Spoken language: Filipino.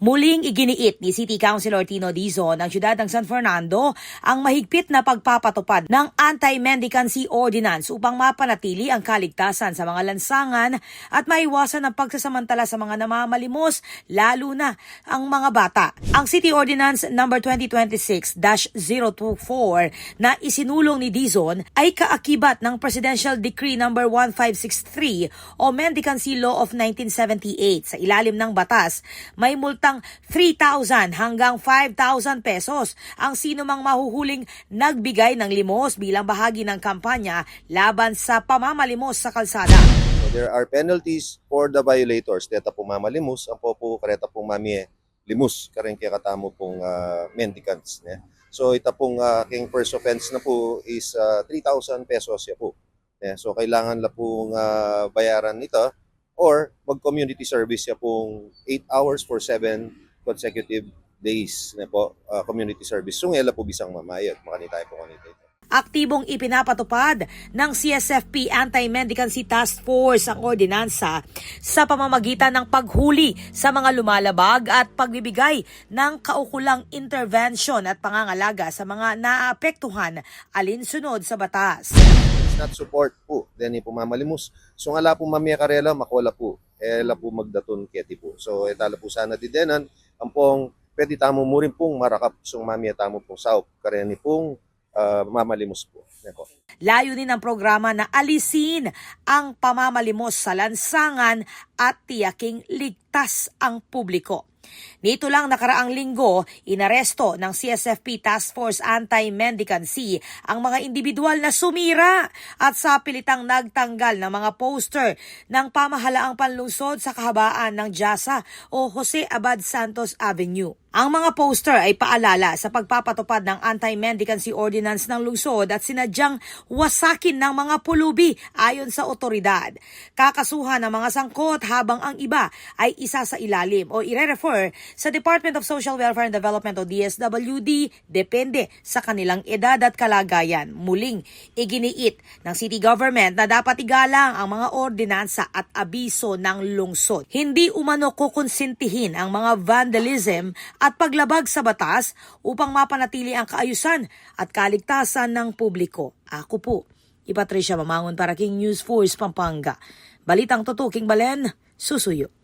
Muling iginiit ni City Councilor Tino Dizon ng siyudad ng San Fernando ang mahigpit na pagpapatupad ng Anti-Mendicancy Ordinance upang mapanatili ang kaligtasan sa mga lansangan at maiwasan ang pagsasamantala sa mga namamalimos, lalo na ang mga bata. Ang City Ordinance No. 2026-024 na isinulong ni Dizon ay kaakibat ng Presidential Decree No. 1563 o Mendicancy Law of 1978. Sa ilalim ng batas, may multang 3,000 hanggang 5,000 pesos ang sino mang mahuhuling nagbigay ng limos bilang bahagi ng kampanya laban sa pamamalimos sa kalsada. So there are penalties for the violators. Deta po mamalimos, ang po kareta pong mamie limus, karen kaya katamo pong mendicants. Ne? So ita pong king first offense na po is 3,000 pesos ya po. Yeah, so kailangan la pong bayaran ito or mag-community service ya pong 8 hours for 7 consecutive days na po community service. So ngayon po bisang mamayot. Makanitay po kanito ito. Aktibong ipinapatupad ng CSFP Anti-Mendicancy Task Force ang ordinansa sa pamamagitan ng paghuli sa mga lumalabag at pagbibigay ng kaukulang intervention at pangangalaga sa mga naapektuhan alinsunod sa batas. It's not support po, then po mamalimus. So nga po mamaya karela, makwala po. Ela po magdaton keti po. So etala po sana didenan, ang pong pwede tamo mo rin pong marakap so mamaya tamo pong saop. Kareni pong mamalimos po. Layunin ng programa na alisin ang pamamalimos sa lansangan at tiyaking ligtas ang publiko. Nito lang nakaraang linggo, inaresto ng CSFP Task Force Anti-Mendicancy ang mga individual na sumira at sa pilitang nagtanggal ng mga poster ng pamahalaang panlungsod sa kahabaan ng Jasa o Jose Abad Santos Avenue. Ang mga poster ay paalala sa pagpapatupad ng Anti-Mendicancy Ordinance ng lungsod at sinadyang wasakin ng mga pulubi ayon sa otoridad. Kakasuhan ng mga sangkot habang ang iba ay isa sa ilalim o ire-refer sa Department of Social Welfare and Development o DSWD depende sa kanilang edad at kalagayan. Muling iginiit ng city government na dapat igalang ang mga ordinansa at abiso ng lungsod. Hindi umano kukonsintihin ang mga vandalism at paglabag sa batas upang mapanatili ang kaayusan at kaligtasan ng publiko. Ako po, Patricia Mamangon para King News Force Pampanga. Balitang Tutuking Balen, susuyo.